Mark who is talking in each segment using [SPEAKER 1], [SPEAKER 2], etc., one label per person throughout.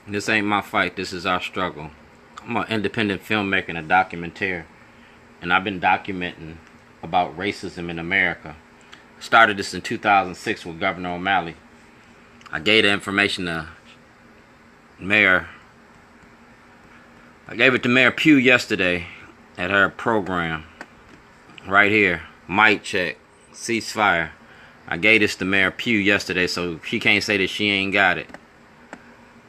[SPEAKER 1] This ain't my fight. This is our struggle. I'm an independent filmmaker and a documentaire, and I've been documenting about racism in America. Started this in 2006 with Governor O'Malley. I gave the information to Mayor. I gave it to Mayor Pugh yesterday at her program. Right here, mic check, ceasefire. I gave this to Mayor Pugh yesterday, so she can't say that she ain't got it.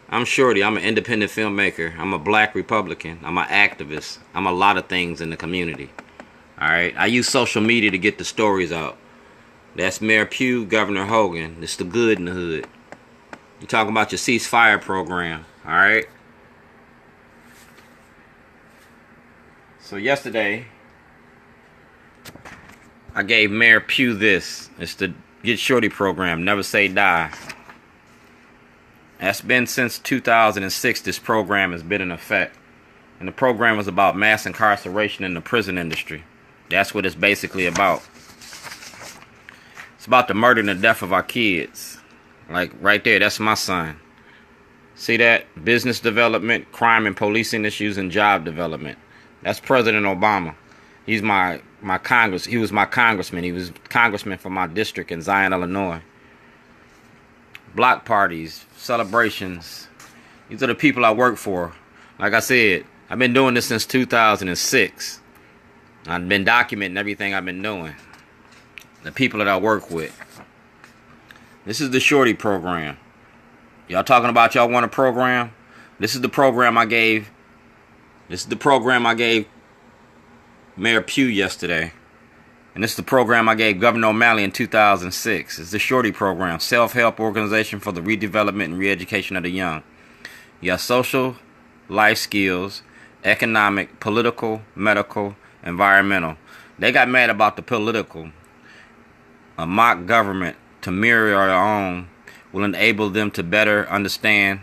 [SPEAKER 1] I'm Shorty. I'm an independent filmmaker. I'm a black Republican. I'm an activist. I'm a lot of things in the community. Alright? I use social media to get the stories out. That's Mayor Pugh, Governor Hogan. It's the good in the hood. You talking about your ceasefire program. Alright? So yesterday, I gave Mayor Pugh this. It's the Get Shorty program. Never Say Die. That's been since 2006 this program has been in effect. And the program was about mass incarceration in the prison industry. That's what it's basically about. It's about the murder and the death of our kids. Like right there, that's my son. See that? Business development, crime and policing issues, and job development. That's President Obama. He's my Congress. He was my congressman. He was congressman for my district in Zion, Illinois. Block parties, celebrations. These are the people I work for. Like I said, I've been doing this since 2006. I've been documenting everything I've been doing. The people that I work with. This is the Shorty program. Y'all talking about y'all want a program? This is the program I gave. This is the program I gave Mayor Pugh yesterday. And this is the program I gave Governor O'Malley in 2006. It's the Shorty program, self-help organization for the redevelopment and re-education of the young. You got social, life skills, economic, political, medical, environmental. They got mad about the political. A mock government to mirror our own will enable them to better understand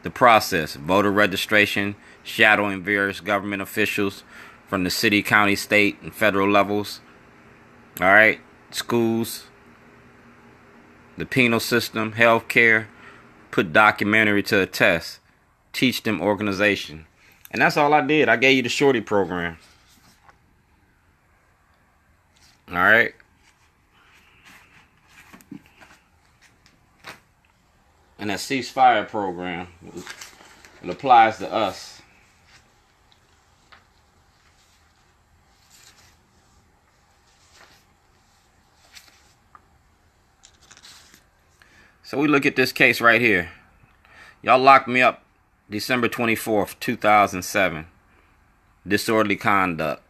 [SPEAKER 1] the process. Voter registration, shadowing various government officials from the city, county, state, and federal levels. Alright? Schools. The penal system. Healthcare. Put documentary to a test. Teach them organization. And that's all I did. I gave you the Shorty program. Alright? And that ceasefire program, it applies to us. So we look at this case right here. Y'all locked me up December 24th, 2007. Disorderly conduct.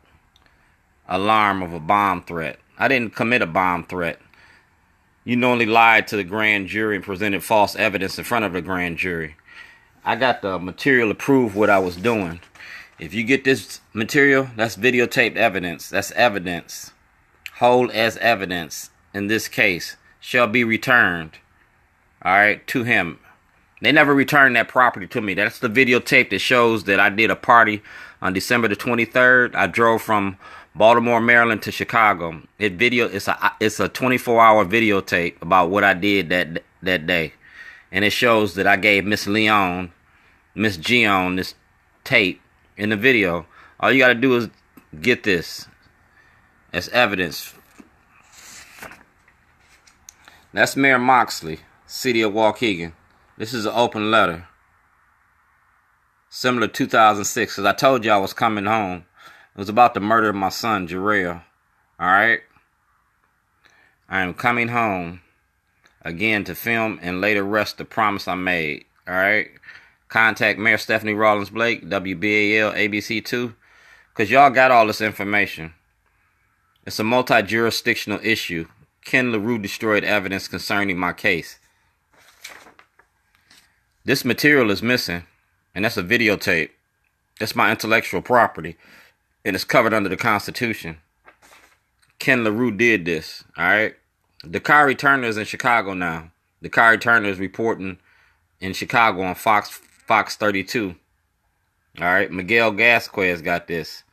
[SPEAKER 1] Alarm of a bomb threat. I didn't commit a bomb threat. You knowingly lied to the grand jury and presented false evidence in front of the grand jury. I got the material to prove what I was doing. If you get this material, that's videotaped evidence. That's evidence. Hold as evidence in this case shall be returned. Alright, to him. They never returned that property to me. That's the videotape that shows that I did a party on December the 23rd. I drove from Baltimore, Maryland to Chicago. It's a 24-hour videotape about what I did that day. And it shows that I gave Miss Gion, this tape in the video. All you got to do is get this as evidence. That's Mayor Moxley, City of Waukegan. This is an open letter. Similar to 2006, because I told you I was coming home. It was about the murder of my son, Jarrell. Alright? I am coming home again to film and later rest the promise I made. Alright? Contact Mayor Stephanie Rawlins Blake, WBAL, ABC2, because y'all got all this information. It's a multi-jurisdictional issue. Ken LaRue destroyed evidence concerning my case. This material is missing, and that's a videotape. That's my intellectual property, and it's covered under the Constitution. Ken LaRue did this, alright? Dakari Turner is in Chicago now. Dakari Turner is reporting in Chicago on Fox 32. Alright, Miguel Gasquez got this.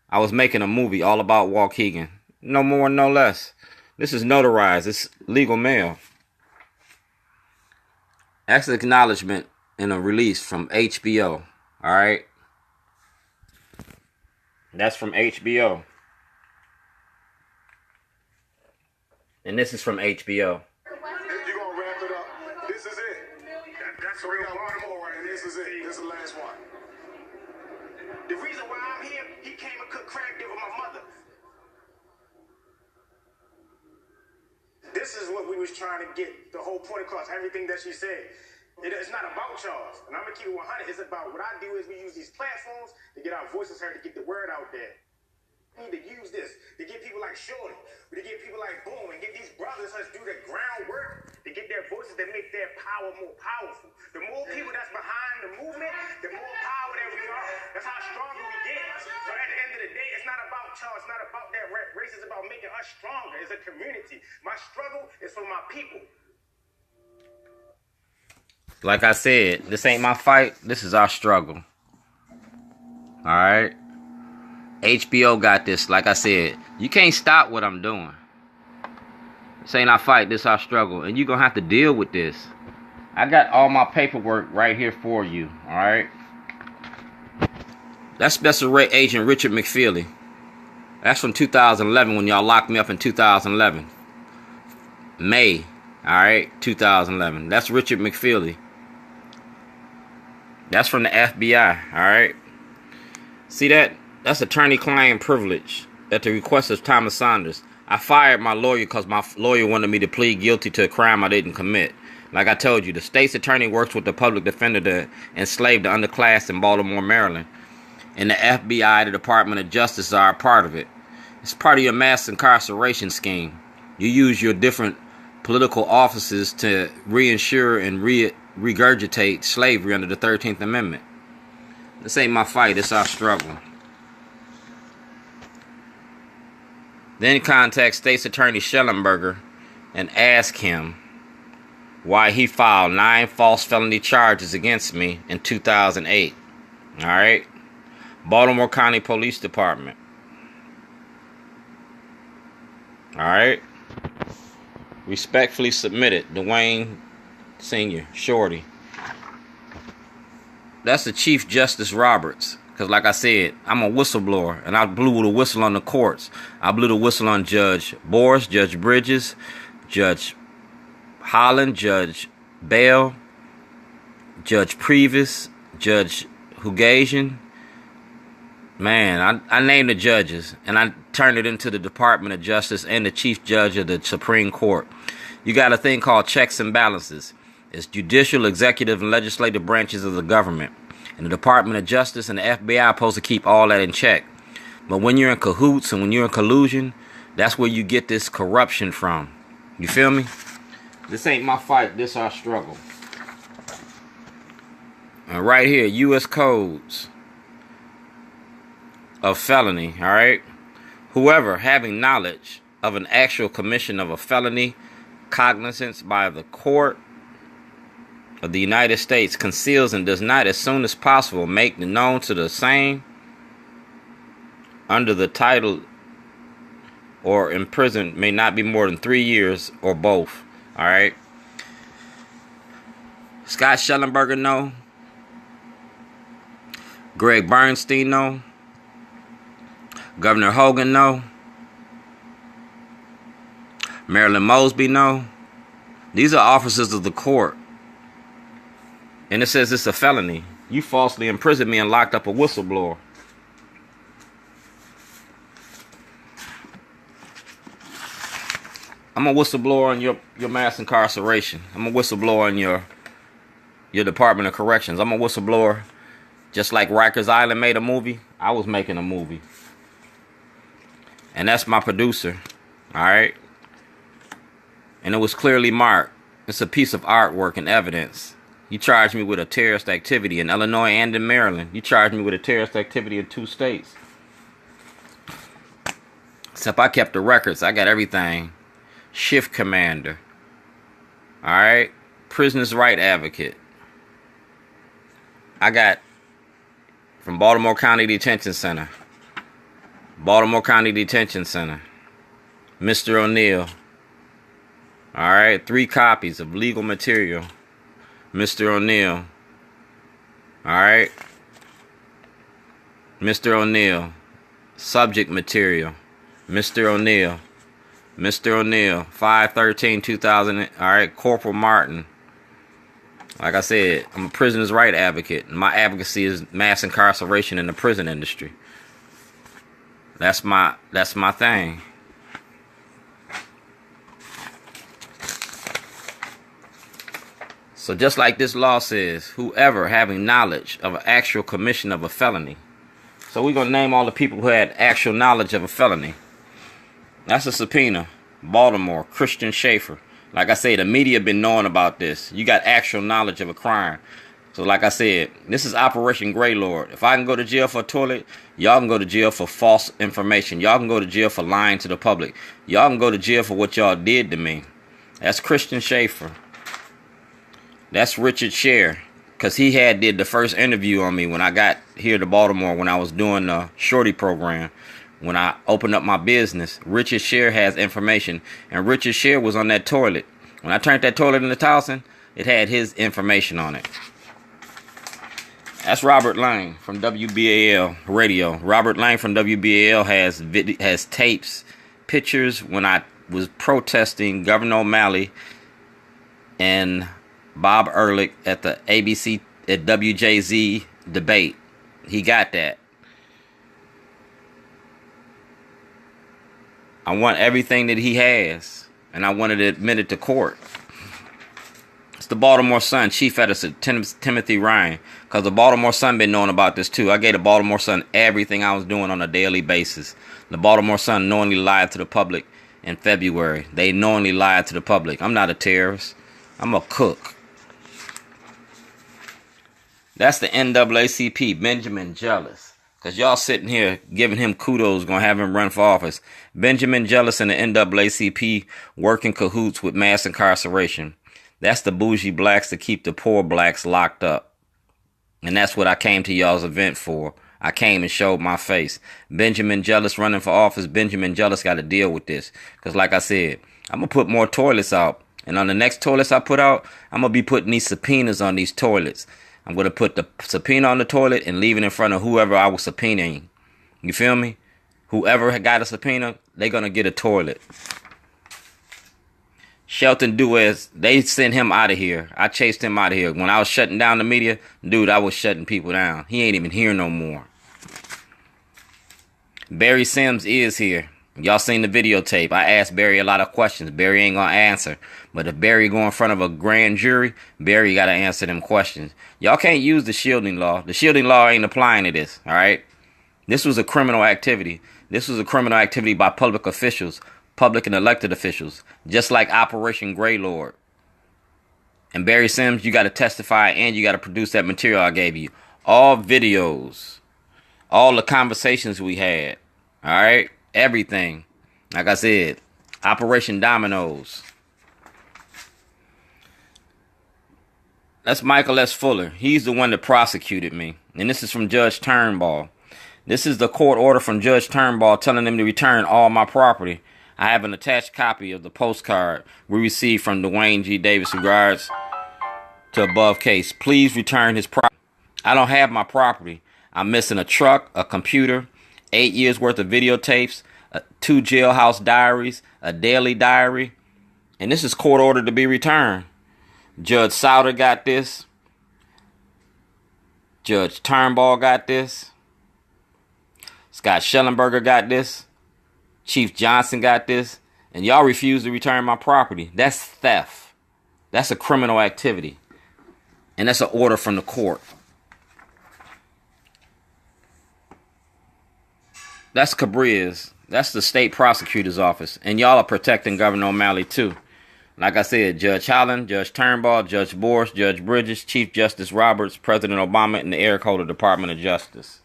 [SPEAKER 1] I was making a movie all about Waukegan. No more, no less. This is notarized. It's legal mail. That's acknowledgement in a release from HBO. All right, that's from HBO, and this is from HBO.
[SPEAKER 2] If you're gonna wrap it up, this is it. That's so we got one more, and this is it. This is the last one. The reason why I'm here, he came and cooked crack with my mother. This is what we was trying to get the whole point across, everything that she said. It's not about Charles, and I'm gonna keep it 100. It's about what I do is we use these platforms to get our voices heard, to get the word out there. We need to use this to get people like Shorty, to get people like Boom, and get these brothers us do the groundwork to get their voices that make their power more powerful. The more people that's behind the movement, the more power that we are. That's how stronger we get. So at the end of the day, it's not about Charles, it's not about that race, it's about making us stronger as a community. My struggle is for my people.
[SPEAKER 1] Like I said, this ain't my fight. This is our struggle. All right. HBO got this. Like I said, you can't stop what I'm doing. This ain't our fight. This our struggle, and you're gonna have to deal with this. I got all my paperwork right here for you. All right. That's Special Agent Richard McFeely. That's from 2011 when y'all locked me up in 2011. May. All right. 2011. That's Richard McFeely. That's from the FBI, all right? See that? That's attorney-client privilege at the request of Thomas Saunders. I fired my lawyer because my lawyer wanted me to plead guilty to a crime I didn't commit. Like I told you, the state's attorney works with the public defender to enslave the underclass in Baltimore, Maryland. And the FBI, the Department of Justice, are a part of it. It's part of your mass incarceration scheme. You use your different political offices to reinsure and regurgitate slavery under the 13th Amendment. This ain't my fight, it's our struggle. Then contact State's Attorney Schellenberger and ask him why he filed 9 false felony charges against me in 2008. Alright? Baltimore County Police Department. Alright? Respectfully submitted, Dwayne Sr., Shorty. That's the Chief Justice Roberts. Because like I said, I'm a whistleblower. And I blew the whistle on the courts. I blew the whistle on Judge Boris, Judge Bridges, Judge Holland, Judge Bell, Judge Previs, Judge Hugasian. Man, I named the judges. And I turned it into the Department of Justice and the Chief Judge of the Supreme Court. You got a thing called checks and balances. It's judicial, executive, and legislative branches of the government. And the Department of Justice and the FBI are supposed to keep all that in check. But when you're in cahoots and when you're in collusion, that's where you get this corruption from. You feel me? This ain't my fight. This our struggle. And right here, U.S. codes of felony, all right? Whoever having knowledge of an actual commission of a felony, cognizance by the court of the United States, conceals and does not as soon as possible make known to the same under the title or imprisoned may not be more than 3 years or both. All right. Scott Schellenberger, no. Greg Bernstein, no. Governor Hogan, no. Marilyn Mosby, no. These are officers of the court. And it says it's a felony. You falsely imprisoned me and locked up a whistleblower. I'm a whistleblower on your mass incarceration. I'm a whistleblower on your Department of Corrections. I'm a whistleblower. Just like Rikers Island made a movie, I was making a movie. And that's my producer. Alright? And it was clearly marked. It's a piece of artwork and evidence. You charged me with a terrorist activity in Illinois and in Maryland. You charged me with a terrorist activity in 2 states. Except I kept the records. I got everything. Shift commander. Alright? Prisoner's right advocate. I got from Baltimore County Detention Center. Baltimore County Detention Center. Mr. O'Neill. Alright? 3 copies of legal material. Mr. O'Neill. Alright? Mr. O'Neal. Subject material. Mr. O'Neal. Mr. O'Neal. 5/13/2000. Alright? Corporal Martin. Like I said, I'm a prisoner's right advocate. My advocacy is mass incarceration in the prison industry. That's my thing. So just like this law says, whoever having knowledge of an actual commission of a felony. So we're going to name all the people who had actual knowledge of a felony. That's a subpoena. Baltimore, Christian Schaefer. Like I said, the media been knowing about this. You got actual knowledge of a crime. So like I said, this is Operation Greylord. If I can go to jail for a toilet, y'all can go to jail for false information. Y'all can go to jail for lying to the public. Y'all can go to jail for what y'all did to me. That's Christian Schaefer. That's Richard Sher, because he did the first interview on me when I got here to Baltimore when I was doing the Shorty program. When I opened up my business, Richard Sher has information, and Richard Sher was on that toilet. When I turned that toilet into Towson, it had his information on it. That's Robert Lang from WBAL Radio. Robert Lang from WBAL has tapes, pictures when I was protesting Governor O'Malley and Bob Ehrlich at the ABC at WJZ debate. He got that. I want everything that he has, and I wanted to admit it to court. It's the Baltimore Sun, Chief Editor Timothy Ryan, because the Baltimore Sun been knowing about this too. I gave the Baltimore Sun everything I was doing on a daily basis. The Baltimore Sun knowingly lied to the public in February. They knowingly lied to the public. I'm not a terrorist. I'm a cook. That's the NAACP, Benjamin Jealous. Because y'all sitting here giving him kudos, going to have him run for office. Benjamin Jealous and the NAACP work in cahoots with mass incarceration. That's the bougie blacks to keep the poor blacks locked up. And that's what I came to y'all's event for. I came and showed my face. Benjamin Jealous running for office. Benjamin Jealous got to deal with this. Because like I said, I'm going to put more toilets out. And on the next toilets I put out, I'm going to be putting these subpoenas on these toilets. I'm going to put the subpoena on the toilet and leave it in front of whoever I was subpoenaing. You feel me? Whoever had got a subpoena, they're going to get a toilet. Shelton Duez, they sent him out of here. I chased him out of here. When I was shutting down the media, dude, I was shutting people down. He ain't even here no more. Barry Sims is here. Y'all seen the videotape. I asked Barry a lot of questions. Barry ain't gonna answer. But if Barry go in front of a grand jury, Barry gotta answer them questions. Y'all can't use the shielding law. The shielding law ain't applying to this, alright? This was a criminal activity. This was a criminal activity by public officials, public and elected officials, just like Operation Greylord. And Barry Sims, you gotta testify and you gotta produce that material I gave you. All videos, all the conversations we had, alright? Everything. Like I said, Operation Dominoes. That's Michael S. Fuller. He's the one that prosecuted me. And this is from Judge Turnbull. This is the court order from Judge Turnbull telling him to return all my property. I have an attached copy of the postcard we received from Dwayne G. Davis regards to above case. Please return his property. I don't have my property. I'm missing a truck, a computer, 8 years worth of videotapes, 2 jailhouse diaries, a daily diary, and this is court ordered to be returned. Judge Souter got this. Judge Turnbull got this. Scott Schellenberger got this. Chief Johnson got this. And y'all refuse to return my property. That's theft. That's a criminal activity. And that's an order from the court. That's Cabriz. That's the state prosecutor's office. And y'all are protecting Governor O'Malley too. Like I said, Judge Holland, Judge Turnbull, Judge Boris, Judge Bridges, Chief Justice Roberts, President Obama, and the Eric Holder Department of Justice.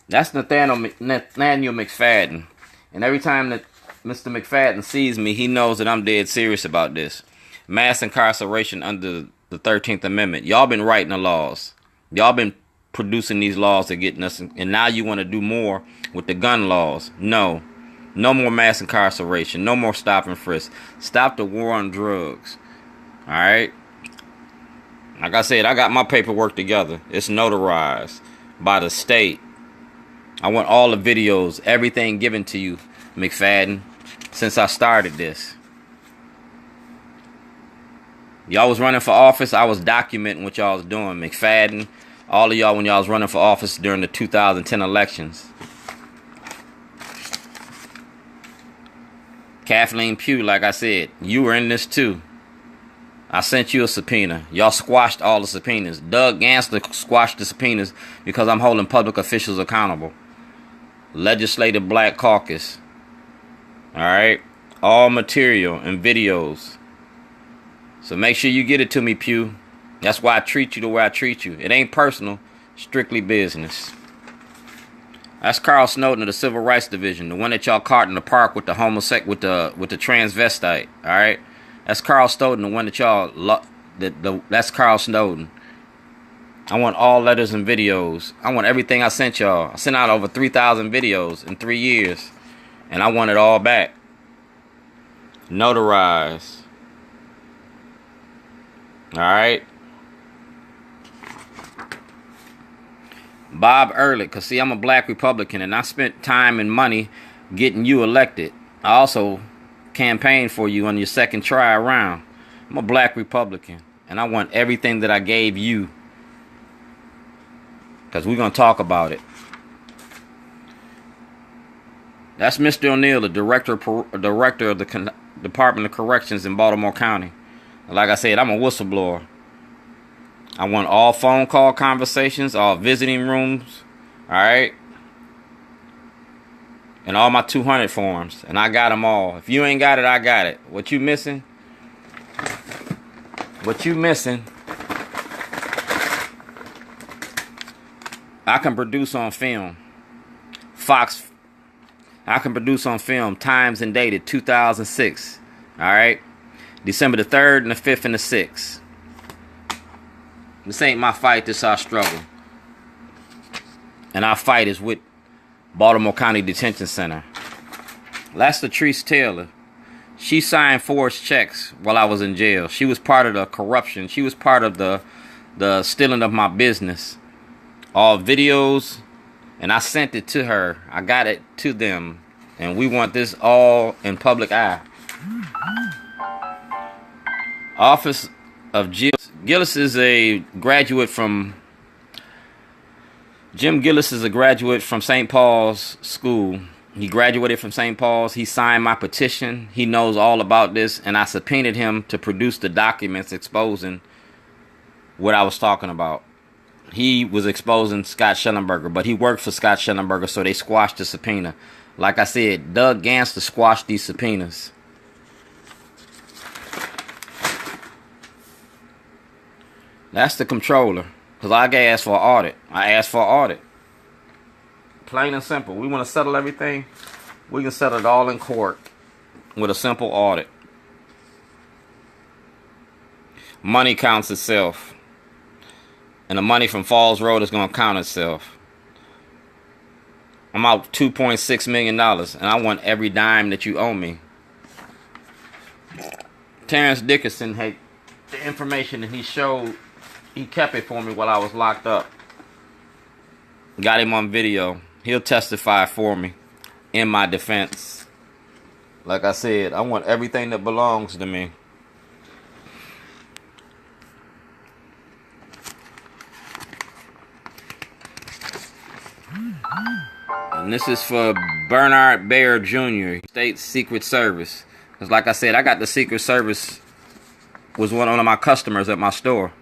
[SPEAKER 1] That's Nathaniel McFadden. And every time that Mr. McFadden sees me, he knows that I'm dead serious about this. Mass incarceration under the 13th Amendment. Y'all been writing the laws. Y'all been producing these laws to get us, and now you want to do more with the gun laws. No more mass incarceration, no more stop and frisk. Stop the war on drugs. All right, Like I said, I got my paperwork together. It's notarized by the state. I want all the videos, everything given to you, McFadden, since I started this. Y'all was running for office, I was documenting what y'all was doing. McFadden, all of y'all when y'all was running for office during the 2010 elections. Kathleen Pugh, like I said, you were in this too. I sent you a subpoena. Y'all squashed all the subpoenas. Doug Gansler squashed the subpoenas because I'm holding public officials accountable. Legislative Black Caucus. Alright? All material and videos. So make sure you get it to me, Pugh. That's why I treat you the way I treat you. It ain't personal. Strictly business. That's Carl Snowden of the Civil Rights Division. The one that y'all caught in the park with the with the transvestite. Alright? That's Carl Snowden, the one that y'all that's Carl Snowden. I want all letters and videos. I want everything I sent y'all. I sent out over 3,000 videos in 3 years. And I want it all back. Notarized. Alright? Bob Ehrlich, because see, I'm a black Republican and I spent time and money getting you elected. I also campaigned for you on your second try around. I'm a black Republican and I want everything that I gave you, because we're going to talk about it. That's Mr. O'Neill, the director of the Department of Corrections in Baltimore County. Like I said, I'm a whistleblower. I want all phone call conversations, all visiting rooms, alright? And all my 200 forms. And I got them all. If you ain't got it, I got it. What you missing? What you missing? I can produce on film. Fox. I can produce on film. Times and dated 2006. Alright? December the 3rd and the 5th and the 6th. This ain't my fight, this our struggle. And our fight is with Baltimore County Detention Center. That's Latrice Taylor. She signed forged checks while I was in jail. She was part of the corruption. She was part of the stealing of my business. All videos. And I sent it to her. I got it to them. And we want this all in public eye. Office of Gillis is a graduate from... Jim Gillis is a graduate from St. Paul's School. He graduated from St. Paul's. He signed my petition. He knows all about this. And I subpoenaed him to produce the documents exposing what I was talking about. He was exposing Scott Shellenberger, but he worked for Scott Shellenberger, so they squashed the subpoena. Like I said, Doug Gansler squashed these subpoenas. That's the controller. Because I asked for an audit. I asked for an audit. Plain and simple. We want to settle everything. We can settle it all in court with a simple audit. Money counts itself. And the money from Falls Road is going to count itself. I'm out $2.6 million. And I want every dime that you owe me. Terrence Dickinson had the information that he showed. He kept it for me while I was locked up. Got him on video. He'll testify for me in my defense. Like I said, I want everything that belongs to me. And this is for Bernard Bayer Jr., State Secret Service. Because like I said, I got the Secret Service, was one of my customers at my store.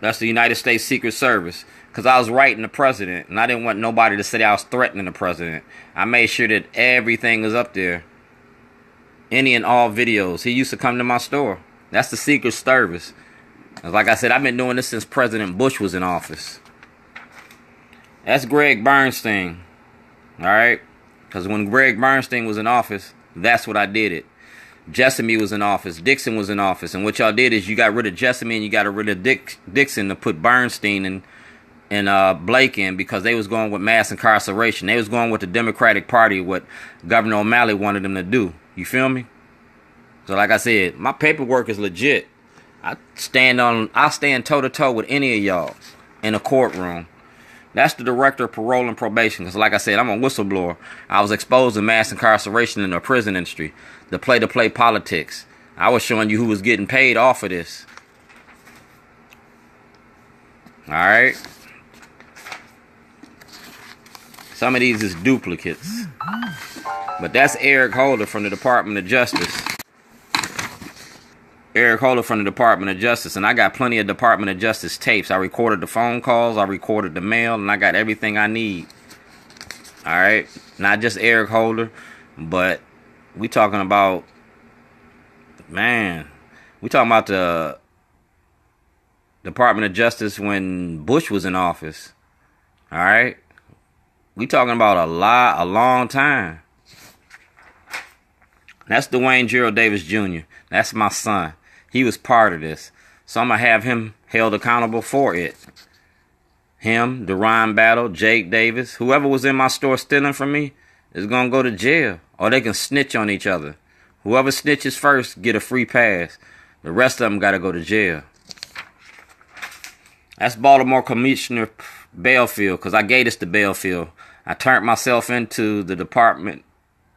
[SPEAKER 1] That's the United States Secret Service. Because I was writing the president. And I didn't want nobody to say I was threatening the president. I made sure that everything was up there. Any and all videos. He used to come to my store. That's the Secret Service. Like I said, I've been doing this since President Bush was in office. That's Greg Bernstein. Alright? Because when Greg Bernstein was in office, that's what I did it. Jessamy was in office. Dixon was in office. And what y'all did is you got rid of Jessamy and you got rid of Dixon to put Bernstein and Blake in, because they was going with mass incarceration. They was going with the Democratic Party, what Governor O'Malley wanted them to do. You feel me? So like I said, my paperwork is legit. I stand toe to toe with any of y'all in a courtroom. That's the director of parole and probation. Because like I said, I'm a whistleblower. I was exposed to mass incarceration in the prison industry. The play-to-play politics. I was showing you who was getting paid off of this. Alright? Some of these is duplicates. But that's Eric Holder from the Department of Justice. Eric Holder from the Department of Justice. And I got plenty of Department of Justice tapes. I recorded the phone calls. I recorded the mail. And I got everything I need. Alright? Not just Eric Holder. But we talking about... Man. We talking about the Department of Justice when Bush was in office. Alright? We talking about a long time. That's Dwayne Gerald Davis Jr. That's my son. He was part of this. So I'm going to have him held accountable for it. Him, Deron Battle, Jake Davis, whoever was in my store stealing from me is going to go to jail. Or they can snitch on each other. Whoever snitches first get a free pass. The rest of them got to go to jail. That's Baltimore Commissioner Bailfield, because I gave this to Bailfield. I turned myself into the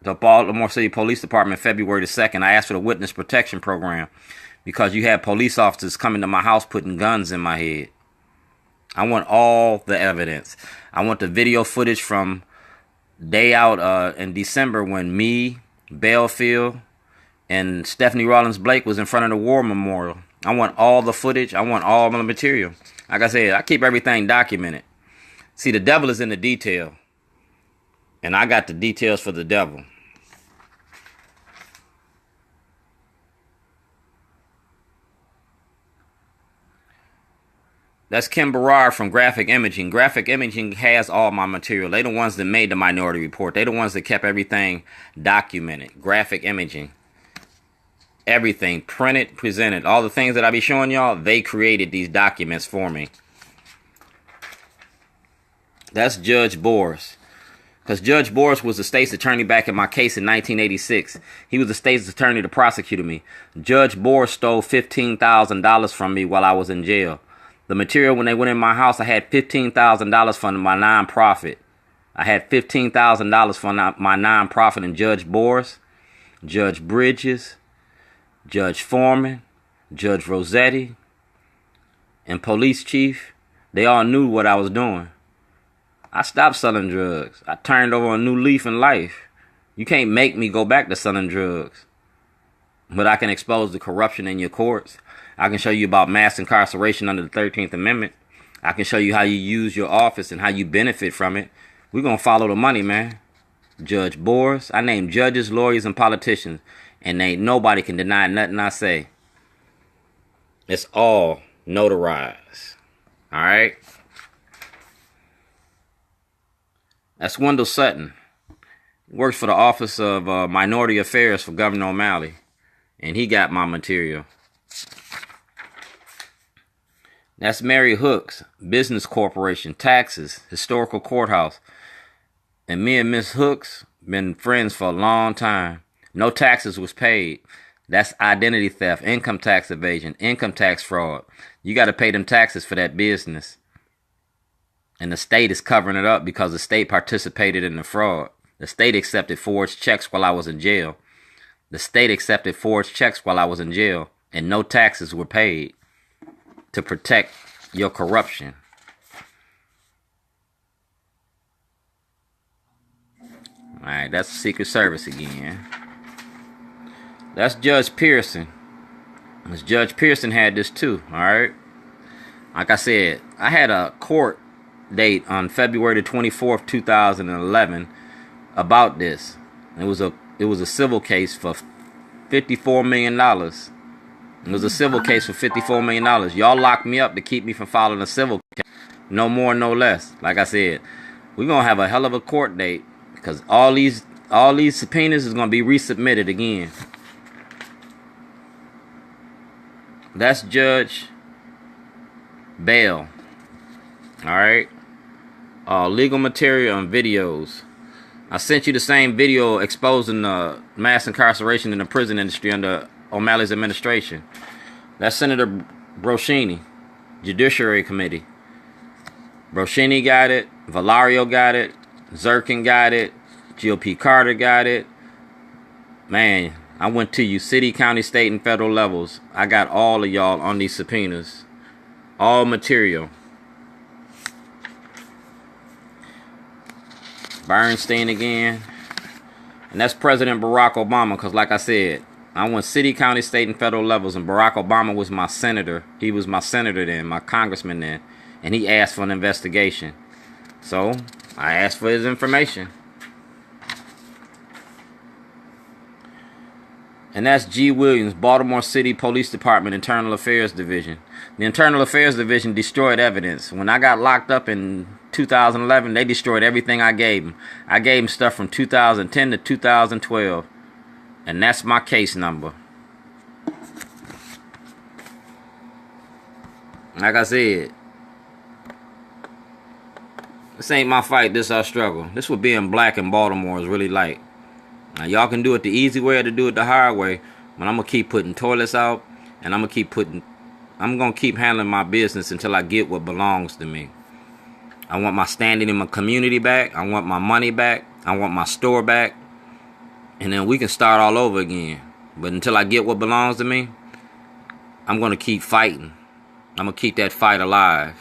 [SPEAKER 1] Baltimore City Police Department February the 2nd. I asked for the witness protection program because you had police officers coming to my house putting guns in my head. I want all the evidence. I want the video footage from day out in December when me, Bailfield, and Stephanie Rawlins Blake was in front of the War Memorial. I want all the footage. I want all the material. Like I said, I keep everything documented. See, the devil is in the detail. And I got the details for the devil. That's Kim Berard from Graphic Imaging. Graphic Imaging has all my material. They the ones that made the Minority Report. They the ones that kept everything documented. Graphic Imaging. Everything printed, presented. All the things that I be showing y'all, they created these documents for me. That's Judge Boris. Because Judge Boris was the state's attorney back in my case in 1986. He was the state's attorney to prosecute me. Judge Boris stole $15,000 from me while I was in jail. The material, when they went in my house, I had $15,000 from my nonprofit. I had $15,000 from my nonprofit, and Judge Boris, Judge Bridges, Judge Foreman, Judge Rossetti, and Police Chief, they all knew what I was doing. I stopped selling drugs. I turned over a new leaf in life. You can't make me go back to selling drugs. But I can expose the corruption in your courts. I can show you about mass incarceration under the 13th Amendment. I can show you how you use your office and how you benefit from it. We're going to follow the money, man. Judge Boris. I name judges, lawyers, and politicians. And ain't nobody can deny nothing I say. It's all notarized. All right? That's Wendell Sutton. He works for the Office of Minority Affairs for Governor O'Malley. And he got my material. That's Mary Hooks, Business Corporation, Taxes, Historical Courthouse. And me and Miss Hooks been friends for a long time. No taxes was paid. That's identity theft, income tax evasion, income tax fraud. You got to pay them taxes for that business. And the state is covering it up because the state participated in the fraud. The state accepted forged checks while I was in jail. The state accepted forged checks while I was in jail. And no taxes were paid to protect your corruption. Alright, that's Secret Service again. That's Judge Pearson. Judge Pearson had this too, alright? Like I said, I had a court date on February the 24th, 2011 about this. It was a civil case for $54 million. It was a civil case for $54 million. Y'all locked me up to keep me from filing a civil case. No more, no less. Like I said, we're going to have a hell of a court date because all these subpoenas is going to be resubmitted again. That's Judge Bail. Alright. Legal material and videos. I sent you the same video exposing mass incarceration in the prison industry under O'Malley's administration. That's Senator Broshini, Judiciary Committee. Broshini got it. Valario got it. Zirkin got it. GOP Carter got it. Man, I went to you, city, county, state, and federal levels. I got all of y'all on these subpoenas. All material. Bernstein again. And that's President Barack Obama, because like I said, I went city, county, state, and federal levels, and Barack Obama was my senator. He was my senator then, my congressman then, and he asked for an investigation. So, I asked for his information. And that's G. Williams, Baltimore City Police Department, Internal Affairs Division. The Internal Affairs Division destroyed evidence. When I got locked up in 2011, they destroyed everything I gave them. I gave them stuff from 2010 to 2012. And that's my case number. Like I said, this ain't my fight, this our struggle. This what being black in Baltimore is really like. Now y'all can do it the easy way or to do it the hard way, but I'm gonna keep putting toilets out, and I'm gonna keep handling my business until I get what belongs to me. I want my standing in my community back. I want my money back. I want my store back. And then we can start all over again. But until I get what belongs to me, I'm gonna keep fighting. I'm gonna keep that fight alive.